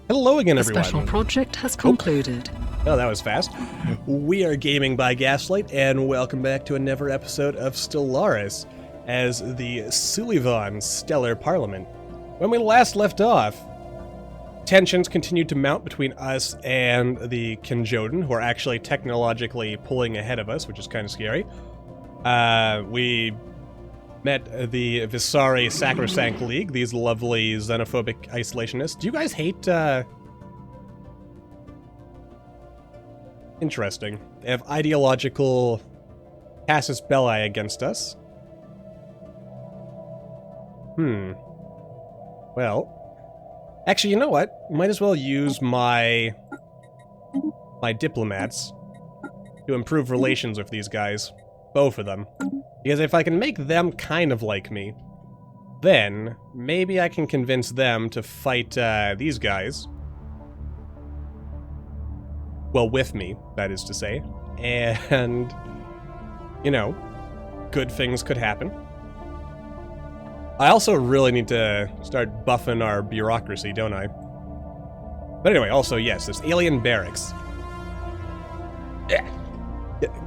Hello again, The everyone. special project has concluded. Oh, that was fast. We are Gaming by Gaslight, and welcome back to another episode of Stellaris as the Sulivan Stellar Parliament. When we last left off, tensions continued to mount between us and the Kinjodan, who are actually technologically pulling ahead of us, which is kind of scary. We met the Visari Sacrosanct League, these lovely xenophobic isolationists. Do you guys hate, Interesting. They have ideological casus belli against us. Well, actually, you know what? Might as well use my diplomats to improve relations with these guys. Both of them. Because if I can make them kind of like me, then maybe I can convince them to fight these guys. Well, with me, that is to say. And, you know, good things could happen. I also really need to start buffing our bureaucracy, don't I? But anyway, also, yes, there's alien barracks.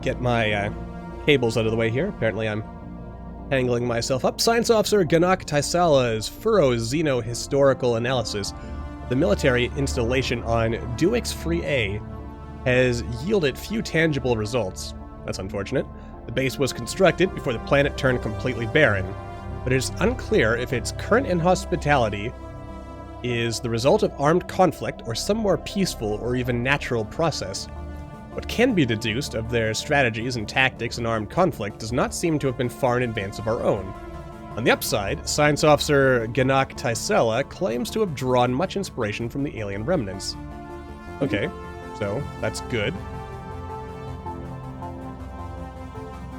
Get my cables out of the way here. Apparently I'm tangling myself up. Science Officer Ganak Taisala's thorough xeno-historical analysis of the military installation on Duix Free A has yielded few tangible results. That's unfortunate. The base was constructed before the planet turned completely barren, but it is unclear if its current inhospitality is the result of armed conflict or some more peaceful or even natural process. What can be deduced of their strategies and tactics in armed conflict does not seem to have been far in advance of our own. On the upside, Science Officer Ganak Taisela claims to have drawn much inspiration from the alien remnants. Okay, so that's good.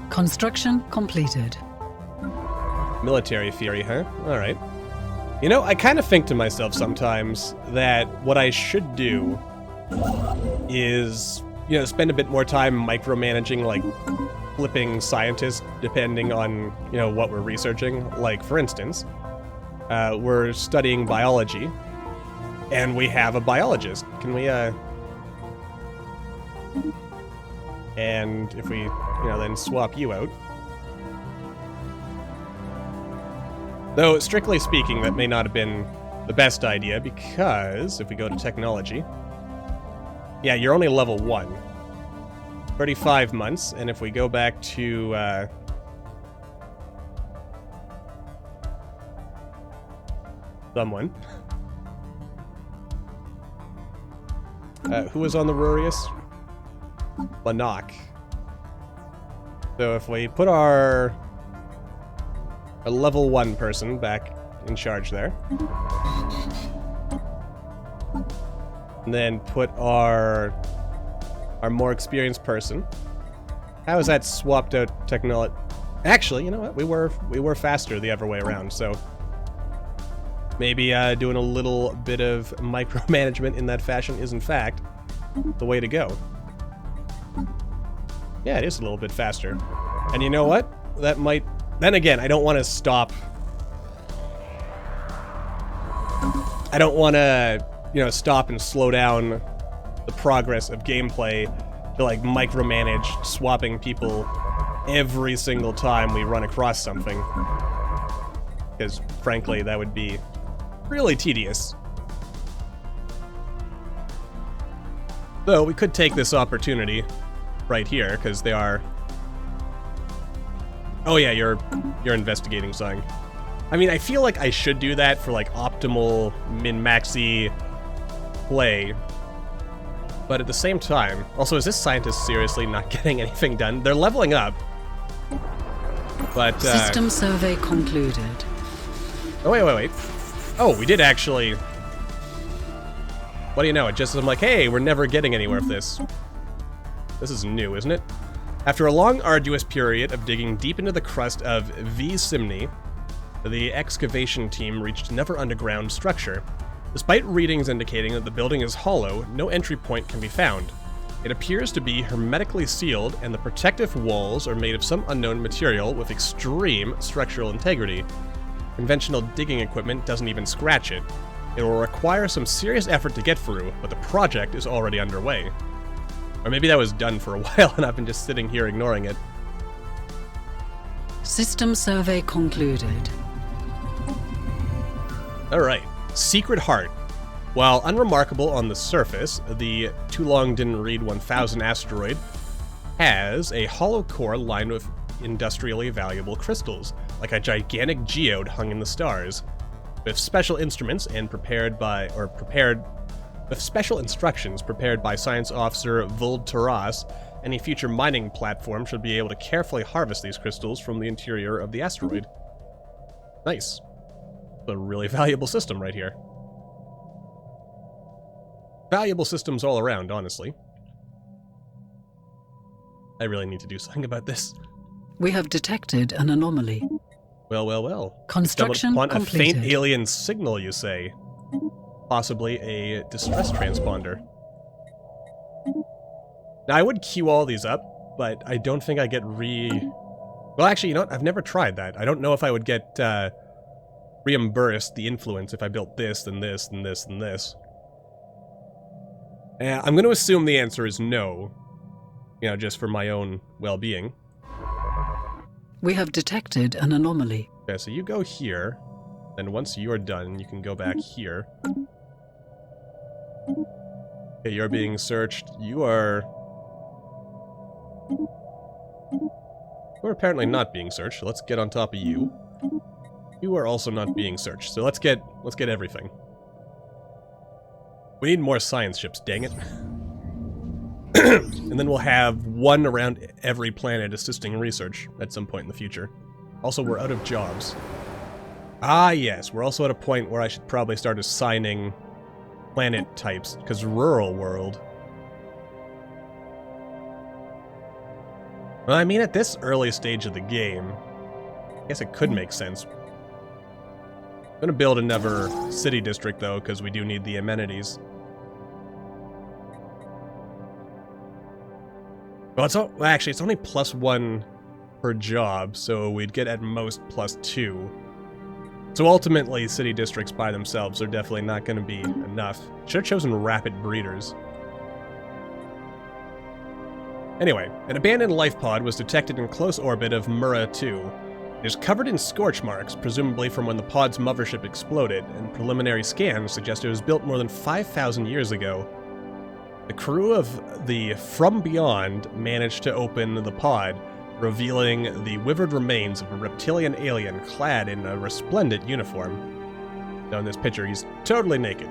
Construction completed. Military theory, huh? Alright. You know, I kind of think to myself sometimes that what I should do is, you know, spend a bit more time micromanaging, like, flipping scientists depending on, you know, what we're researching. Like, for instance, we're studying biology, and we have a biologist. Can we, and if we, you know, then swap you out. Though, strictly speaking, that may not have been the best idea, because if we go to technology, yeah, you're only level 1. 35 months, and if we go back to, someone. Who was on the Rurius? Lanok. So if we put our level 1 person back in charge there, and then put our more experienced person. How is that swapped out technology? Actually, you know what? We were faster the other way around, so maybe doing a little bit of micromanagement in that fashion is in fact the way to go. Yeah, it is a little bit faster. And you know what? That might... Then again, I don't want to stop... I don't want to, you know, stop and slow down the progress of gameplay to, like, micromanage swapping people every single time we run across something. Because, frankly, that would be really tedious. Though, we could take this opportunity right here, because they are... Oh yeah, you're investigating something. I mean, I feel like I should do that for, like, optimal min-maxy play. But at the same time... Also, is this scientist seriously not getting anything done? They're leveling up. But, System survey concluded. Oh, wait. Oh, we did actually... What do you know? It just... I'm like, hey, we're never getting anywhere with this. This is new, isn't it? After a long, arduous period of digging deep into the crust of V. Simni, the excavation team reached another underground structure. Despite readings indicating that the building is hollow, no entry point can be found. It appears to be hermetically sealed, and the protective walls are made of some unknown material with extreme structural integrity. Conventional digging equipment doesn't even scratch it. It will require some serious effort to get through, but the project is already underway. Or maybe that was done for a while and I've been just sitting here ignoring it. System survey concluded. Alright, Secret Heart. While unremarkable on the surface, the Too Long Didn't Read 1000 asteroid has a hollow core lined with industrially valuable crystals, like a gigantic geode hung in the stars. With special instruments and with special instructions prepared by Science Officer Vuld Taras, any future mining platform should be able to carefully harvest these crystals from the interior of the asteroid. Nice. A really valuable system right here. Valuable systems all around, honestly. I really need to do something about this. We have detected an anomaly. Well, well, well. Construction Stumbled upon completed. a faint alien signal, you say? Possibly a distress transponder. Now, I would queue all these up, but I don't think I get Well, actually, you know what? I've never tried that. I don't know if I would get reimbursed the influence if I built this, and this, and this, and this. I'm going to assume the answer is no. You know, just for my own well-being. We have detected an anomaly. Okay, so you go here. Then once you're done, you can go back here. Okay, you're being searched. You're apparently not being searched, so let's get on top of you. You are also not being searched, so let's get everything. We need more science ships, dang it. And then we'll have one around every planet assisting research at some point in the future. Also, we're out of jobs. Ah, yes, we're also at a point where I should probably start assigning planet types, because rural world. Well, I mean, at this early stage of the game, I guess it could make sense. I'm gonna build another city district, though, because we do need the amenities. Well, actually, it's only +1 per job, so we'd get at most +2. So ultimately, city districts by themselves are definitely not going to be enough. Should have chosen rapid breeders. Anyway, an abandoned life pod was detected in close orbit of Mura 2. It is covered in scorch marks, presumably from when the pod's mothership exploded, and preliminary scans suggest it was built more than 5,000 years ago. The crew of the From Beyond managed to open the pod, revealing the withered remains of a reptilian alien clad in a resplendent uniform. Now in this picture, he's totally naked.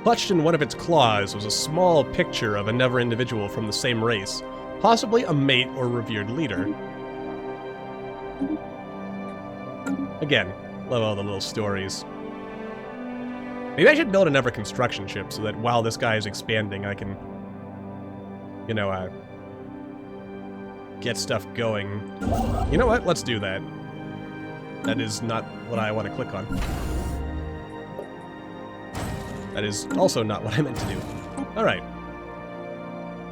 Clutched in one of its claws was a small picture of another individual from the same race, possibly a mate or revered leader. Again, love all the little stories. Maybe I should build another construction ship so that while this guy is expanding, I can, you know, get stuff going. You know what? Let's do that. That is not what I want to click on. That is also not what I meant to do. Alright.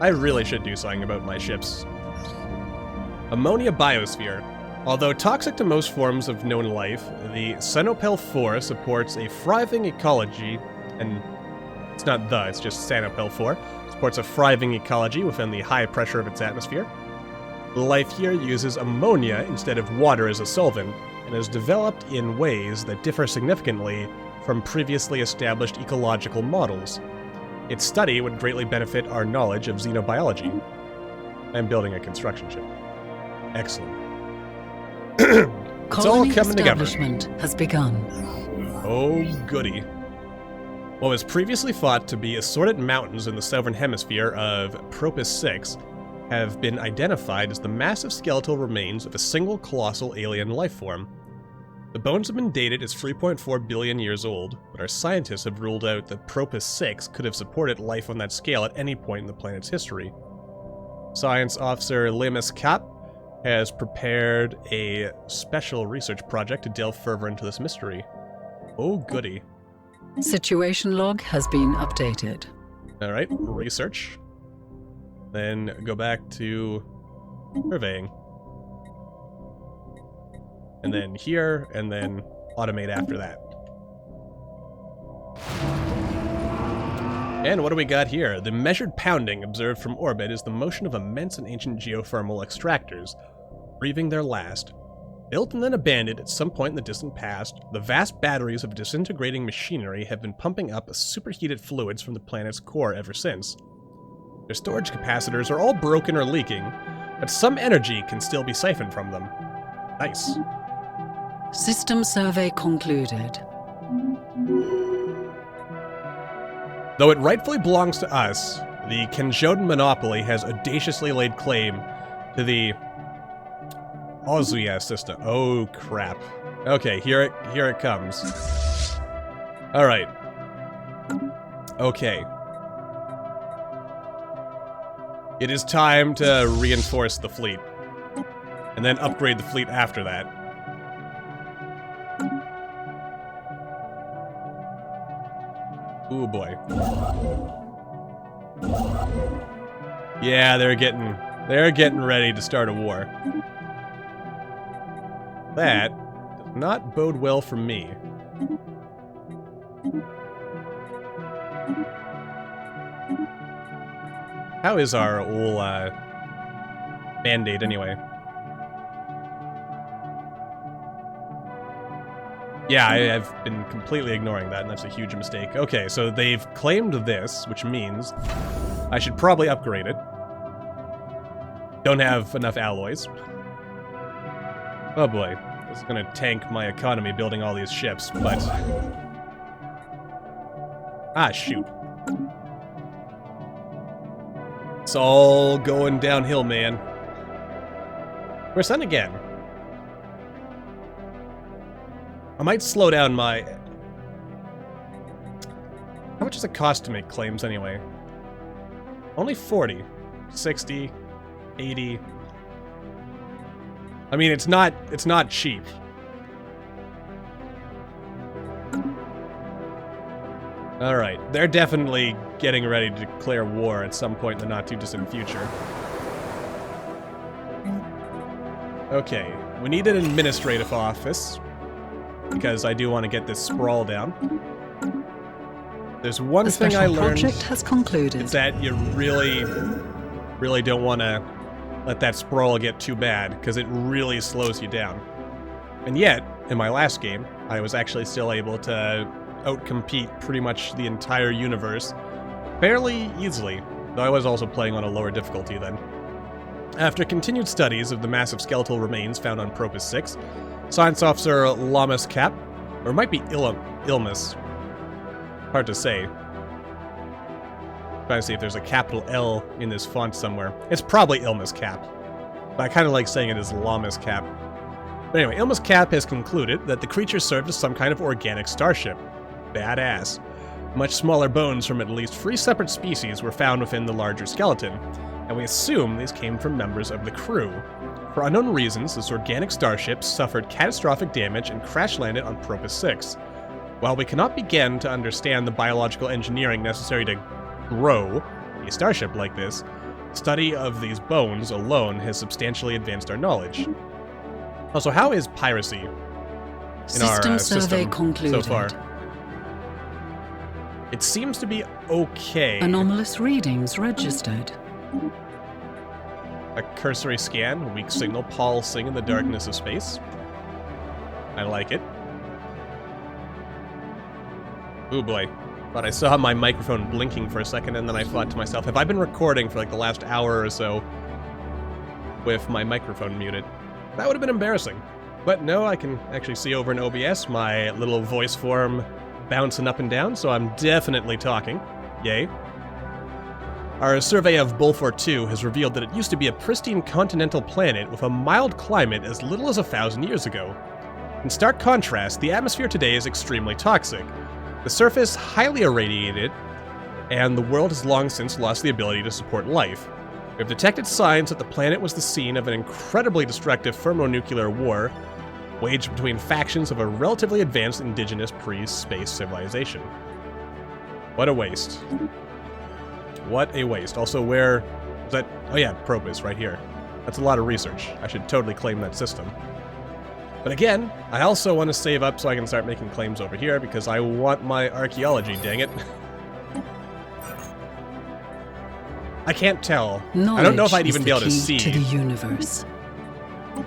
I really should do something about my ships. Ammonia biosphere. Although toxic to most forms of known life, the Sanopel 4 supports a thriving ecology, and it's not it's just Sanopel 4, supports a thriving ecology within the high pressure of its atmosphere. Life here uses ammonia instead of water as a solvent, and is developed in ways that differ significantly from previously established ecological models. Its study would greatly benefit our knowledge of xenobiology. I'm building a construction ship. Excellent. It's all coming together. Establishment has begun. Oh, goody. What was previously thought to be assorted mountains in the southern hemisphere of Propus 6 have been identified as the massive skeletal remains of a single colossal alien life form. The bones have been dated as 3.4 billion years old, but our scientists have ruled out that Propus 6 could have supported life on that scale at any point in the planet's history. Science Officer Lemus Kapp has prepared a special research project to delve further into this mystery. Oh, goody. Situation log has been updated. Alright, research. Then go back to surveying. And then here, and then automate after that. And what do we got here? The measured pounding observed from orbit is the motion of immense and ancient geothermal extractors, breathing their last. Built and then abandoned at some point in the distant past, the vast batteries of disintegrating machinery have been pumping up superheated fluids from the planet's core ever since. Their storage capacitors are all broken or leaking, but some energy can still be siphoned from them. Nice. System survey concluded. Though it rightfully belongs to us, the Kenjodan monopoly has audaciously laid claim to the Ozuya system. Oh crap. Okay, here it comes. Alright. Okay. It is time to reinforce the fleet. And then upgrade the fleet after that. Ooh boy. Yeah, they're getting ready to start a war. That does not bode well for me. How is our old Band-Aid anyway? Yeah, I've been completely ignoring that, and that's a huge mistake. Okay, so they've claimed this, which means I should probably upgrade it. Don't have enough alloys. Oh boy, this is gonna tank my economy building all these ships, but... Ah, shoot. It's all going downhill, man. Where's then again? I might slow down my... How much does it cost to make claims anyway? Only 40. 60. 80. I mean, it's not cheap. Alright, they're definitely getting ready to declare war at some point in the not-too-distant future. Okay, we need an administrative office, because I do want to get this sprawl down. There's one thing I learned, project has concluded. It's that you really don't want to let that sprawl get too bad, because it really slows you down. And yet, in my last game, I was actually still able to outcompete pretty much the entire universe fairly easily, though I was also playing on a lower difficulty then. After continued studies of the massive skeletal remains found on Propus 6, Science Officer Lamas Cap, or it might be Ilmus, hard to say. Trying to see if there's a capital L in this font somewhere. It's probably Ilmus Cap, but I kind of like saying it as Lamas Cap. But anyway, Ilmus Cap has concluded that the creature served as some kind of organic starship. Badass. Much smaller bones from at least 3 separate species were found within the larger skeleton, and we assume these came from members of the crew. For unknown reasons, this organic starship suffered catastrophic damage and crash-landed on Propus 6. While we cannot begin to understand the biological engineering necessary to grow a starship like this, study of these bones alone has substantially advanced our knowledge. Also, how is piracy in our system concluded. so far? It seems to be okay. Anomalous readings registered. A cursory scan, weak signal, pulsing in the darkness of space. I like it. Ooh boy. But I saw my microphone blinking for a second, and then I thought to myself, have I been recording for like the last hour or so with my microphone muted? That would have been embarrassing. But no, I can actually see over in OBS my little voice form bouncing up and down, so I'm definitely talking. Yay. Our survey of Bulfor 2 has revealed that it used to be a pristine continental planet with a mild climate as little as 1,000 years ago. In stark contrast, the atmosphere today is extremely toxic. The surface highly irradiated, and the world has long since lost the ability to support life. We have detected signs that the planet was the scene of an incredibly destructive thermonuclear war waged between factions of a relatively advanced indigenous pre-space civilization. What a waste. What a waste. Also, where was that? Oh yeah, Propus, right here. That's a lot of research. I should totally claim that system. But again, I also want to save up so I can start making claims over here, because I want my archaeology, dang it. I can't tell. Knowledge I don't know if I'd is even the be able to key see. to the universe.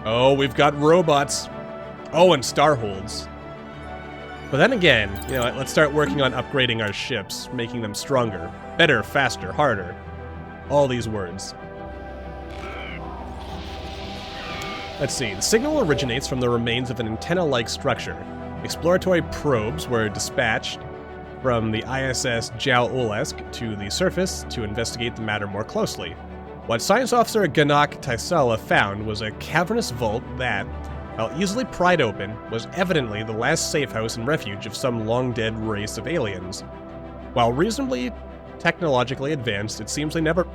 Oh, we've got robots. Oh, and starholds. But then again, you know, let's start working on upgrading our ships, making them stronger, better, faster, harder. All these words. Let's see. The signal originates from the remains of an antenna-like structure. Exploratory probes were dispatched from the ISS Jao Olesk to the surface to investigate the matter more closely. What Science Officer Ganak Taisala found was a cavernous vault that, while easily pried open, was evidently the last safe house and refuge of some long-dead race of aliens. While reasonably technologically advanced, it seems they never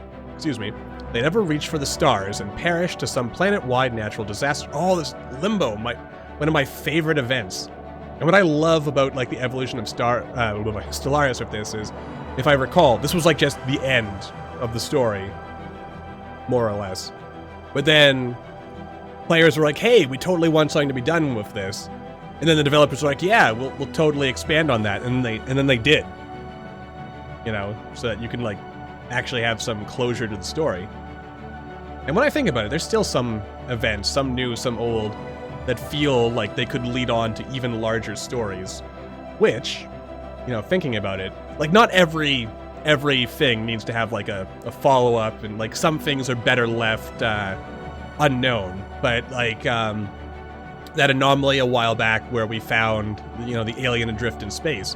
reached for the stars and perished to some planet-wide natural disaster. Oh, this Limbo, one of my favorite events. And what I love about like the evolution of Stellaris with this is, if I recall, this was like just the end of the story, more or less. But then players were like, "Hey, we totally want something to be done with this," and then the developers were like, "Yeah, we'll totally expand on that," and then they did. You know, so that you can like actually have some closure to the story. And when I think about it, there's still some events, some new, some old, that feel like they could lead on to even larger stories. Which, you know, thinking about it, like not every thing needs to have like a follow-up, and like some things are better left unknown. But like that anomaly a while back where we found, you know, the alien adrift in space.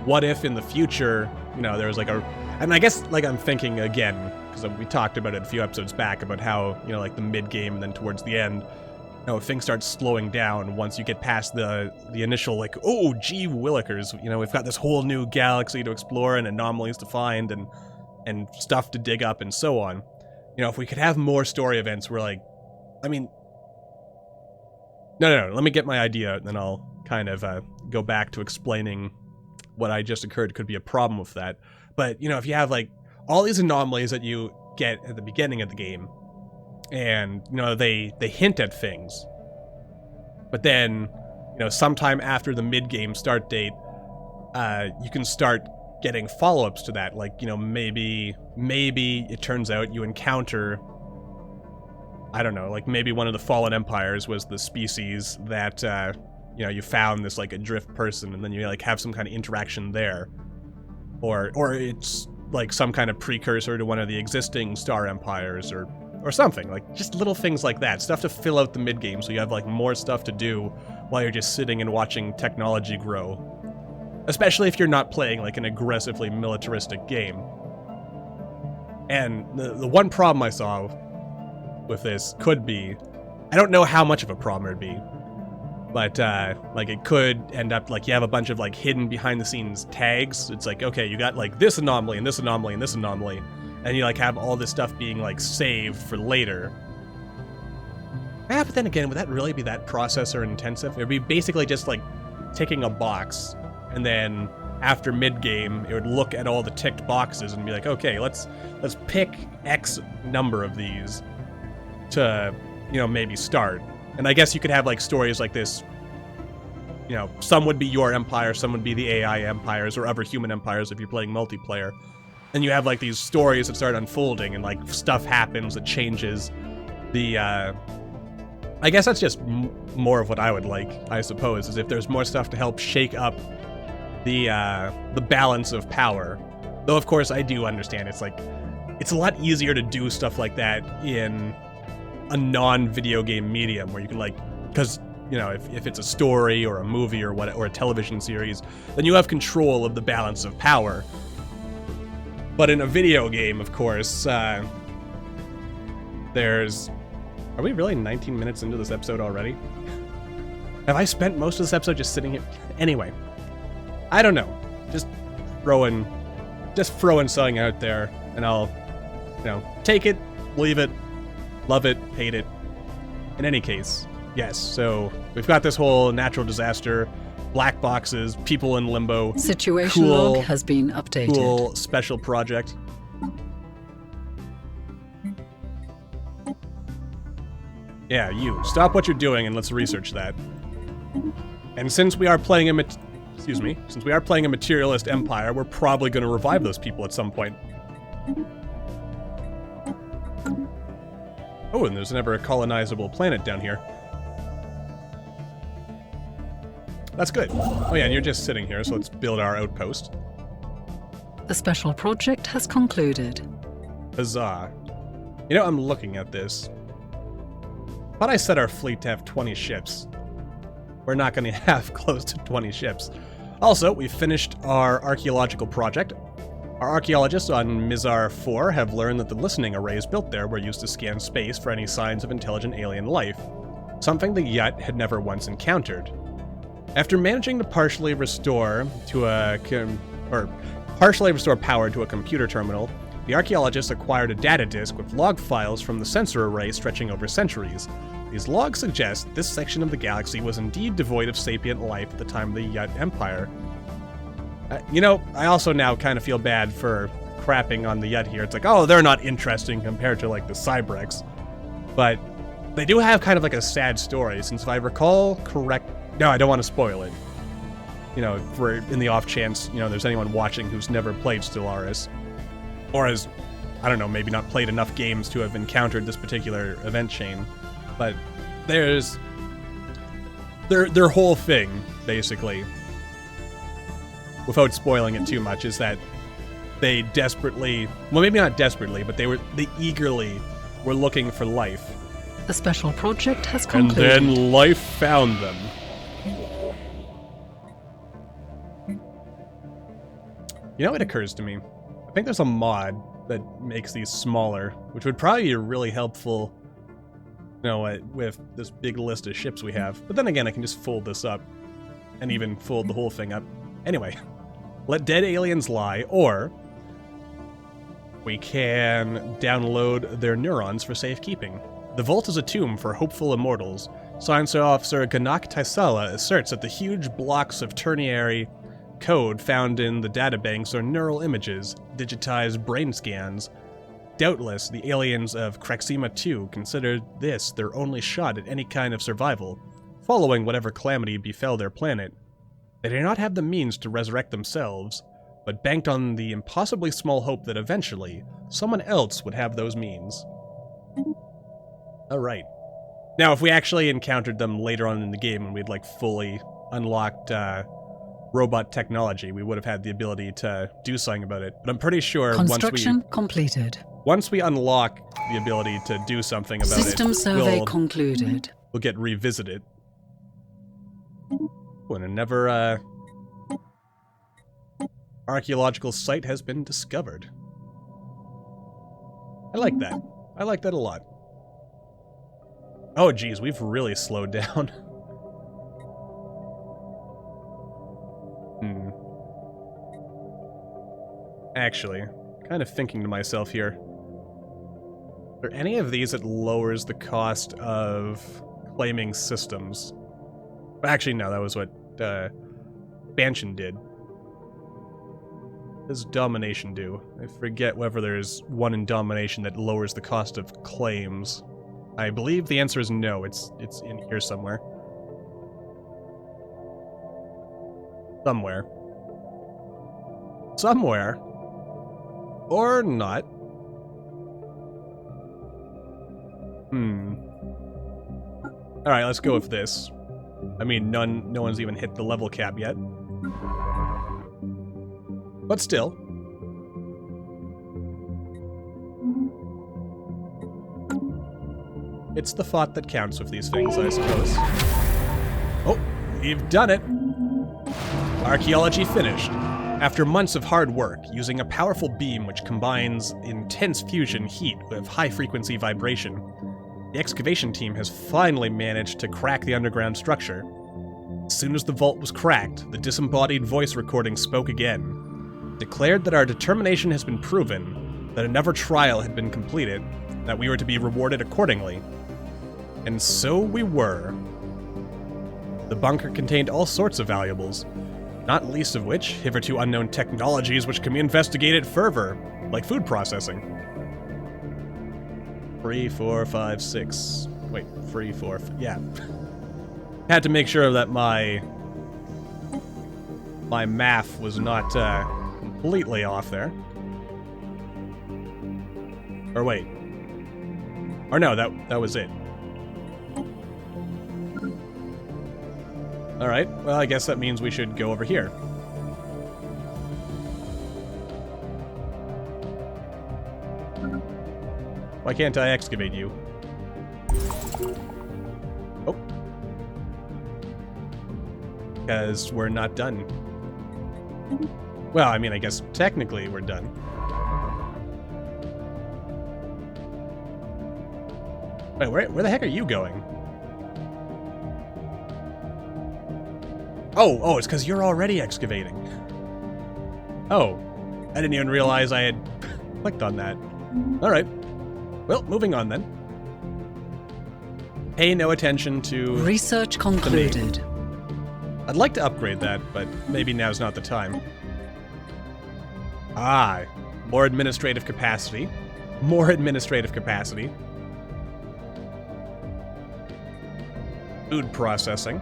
What if in the future, you know, there was like and I guess like I'm thinking again, because we talked about it a few episodes back about how, you know, like the mid-game and then towards the end, you know, things start slowing down once you get past the initial like, oh, gee willikers, you know, we've got this whole new galaxy to explore and anomalies to find and stuff to dig up and so on. You know, if we could have more story events where like, I mean, no, let me get my idea and then I'll kind of go back to explaining what I just occurred could be a problem with that. But, you know, if you have like all these anomalies that you get at the beginning of the game, and, you know, they hint at things, but then, you know, sometime after the mid-game start date, you can start getting follow-ups to that. Like, you know, maybe it turns out you encounter, I don't know, like maybe one of the fallen empires was the species that, you know, you found this like adrift person, and then you like have some kind of interaction there, or it's like some kind of precursor to one of the existing star empires, or something, like just little things like that, stuff to fill out the mid-game so you have like more stuff to do while you're just sitting and watching technology grow. Especially if you're not playing like an aggressively militaristic game. And the one problem I saw with this could be, I don't know how much of a problem it'd be, but like it could end up like you have a bunch of like hidden behind the scenes tags. It's like, okay, you got like this anomaly and this anomaly and this anomaly, and you like have all this stuff being like saved for later. Yeah, but then again, would that really be that processor intensive? It would be basically just like ticking a box, and then after mid-game, it would look at all the ticked boxes and be like, okay, let's pick X number of these to, you know, maybe start. And I guess you could have like stories like this, you know, some would be your empire, some would be the AI empires or other human empires if you're playing multiplayer. And you have like these stories that start unfolding and like stuff happens that changes the, I guess that's just more of what I would like, I suppose, is if there's more stuff to help shake up the balance of power. Though of course I do understand it's like, it's a lot easier to do stuff like that in a non-video game medium where you can like, because, you know, if it's a story or a movie or what, or a television series, then you have control of the balance of power. But in a video game, of course, there's... Are we really 19 minutes into this episode already? Have I spent most of this episode just sitting here? Anyway, I don't know. Just throwing something out there, and I'll, you know, take it, leave it, love it, hate it. In any case, yes, so we've got this whole natural disaster, black boxes, people in limbo. Situation log has been updated. Cool special project. Yeah, you. Stop what you're doing and let's research that. And since we are playing a materialist empire, we're probably going to revive those people at some point. Oh, and there's never a colonizable planet down here. That's good. Oh yeah, and you're just sitting here, so let's build our outpost. The special project has concluded. Huzzah. You know, I'm looking at this. Thought I set our fleet to have 20 ships. We're not going to have close to 20 ships. Also, we finished our archaeological project. Our archaeologists on Mizar 4 have learned that the listening arrays built there were used to scan space for any signs of intelligent alien life, something the Yut had never once encountered. After managing to partially restore power to a computer terminal, the archaeologists acquired a data disk with log files from the sensor array stretching over centuries. These logs suggest this section of the galaxy was indeed devoid of sapient life at the time of the Yut Empire. You know, I also now kind of feel bad for crapping on the Yut here. It's like, oh, they're not interesting compared to, like, the Cybrex. But they do have kind of, like, a sad story, since if I recall correct... No, I don't want to spoil it. You know, for in the off chance, you know, there's anyone watching who's never played Stellaris. Or has, I don't know, maybe not played enough games to have encountered this particular event chain. But there's... Their whole thing, basically, without spoiling it too much, is that they desperately... Well, maybe not desperately, but they eagerly were looking for life. The special project has concluded. And then life found them. You know what occurs to me? I think there's a mod that makes these smaller, which would probably be really helpful, you know, with this big list of ships we have. But then again, I can just fold this up, and even fold the whole thing up. Anyway, let dead aliens lie, or we can download their neurons for safekeeping. The Vault is a tomb for hopeful immortals. Science Officer Ganak Taisala asserts that the huge blocks of ternary code found in the databanks are neural images, digitized brain scans. Doubtless, the aliens of Kraxima 2 considered this their only shot at any kind of survival, following whatever calamity befell their planet. They did not have the means to resurrect themselves, but banked on the impossibly small hope that eventually, someone else would have those means. Alright. Now, if we actually encountered them later on in the game and we'd, like, fully unlocked, robot technology, we would have had the ability to do something about it. But I'm pretty sure Construction completed. Once we unlock the ability to do something about System survey concluded. We'll get revisited. When another archaeological site has been discovered. I like that. I like that a lot. Oh geez, we've really slowed down. Actually, kind of thinking to myself here. Are there any of these that lowers the cost of claiming systems? Actually, no, that was what Expansion did. What does Domination do? I forget whether there's one in Domination that lowers the cost of claims. I believe the answer is no, it's in here somewhere. Somewhere. Or not. Alright, let's go with this. I mean, no one's even hit the level cap yet. But still. It's the thought that counts with these things, I suppose. Oh, we've done it! Archaeology finished. After months of hard work, using a powerful beam which combines intense fusion heat with high-frequency vibration, the excavation team has finally managed to crack the underground structure. As soon as the vault was cracked, the disembodied voice recording spoke again, declared that our determination has been proven, that another trial had been completed, that we were to be rewarded accordingly. And so we were. The bunker contained all sorts of valuables, not least of which, hitherto unknown technologies which can be investigated further, like food processing. 3, 4, 5, 6. Wait, 3, 4, yeah. Had to make sure that my math was not completely off there. Or wait. Or no, that was it. Alright, well, I guess that means we should go over here. Why can't I excavate you? Oh. Because we're not done. Well, I mean, I guess technically we're done. Wait, where the heck are you going? Oh, it's because you're already excavating. Oh, I didn't even realize I had clicked on that. Alright. Well, moving on then. Pay no attention to... Research concluded. I'd like to upgrade that, but maybe now's not the time. Ah, more administrative capacity. More administrative capacity. Food processing.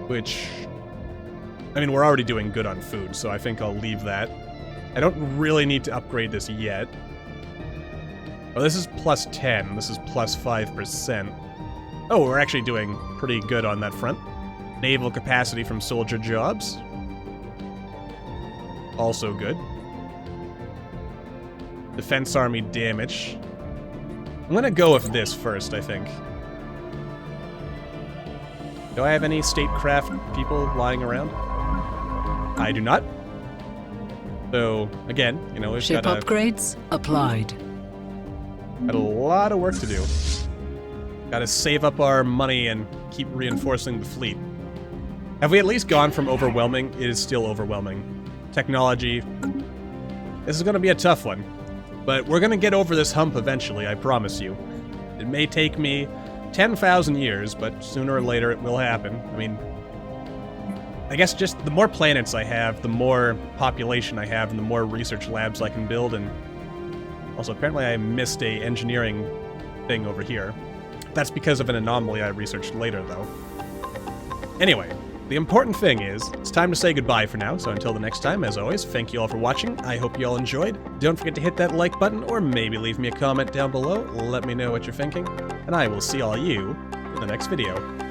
Which... I mean, we're already doing good on food, so I think I'll leave that. I don't really need to upgrade this yet. Oh, this is plus 10. This is plus 5%. Oh, we're actually doing pretty good on that front. Naval capacity from soldier jobs. Also good. Defense army damage. I'm gonna go with this first, I think. Do I have any statecraft people lying around? I do not. So, again, you know, we've Ship got upgrades applied. Got a lot of work to do. Gotta save up our money and keep reinforcing the fleet. Have we at least gone from overwhelming? It is still overwhelming. Technology. This is gonna be a tough one. But we're gonna get over this hump eventually, I promise you. It may take me 10,000 years, but sooner or later it will happen. I mean, I guess just the more planets I have, the more population I have, and the more research labs I can build, and also apparently I missed a engineering thing over here. That's because of an anomaly I researched later, though. Anyway, the important thing is, it's time to say goodbye for now, so until the next time, as always, thank you all for watching. I hope you all enjoyed. Don't forget to hit that like button, or maybe leave me a comment down below. Let me know what you're thinking, and I will see all you in the next video.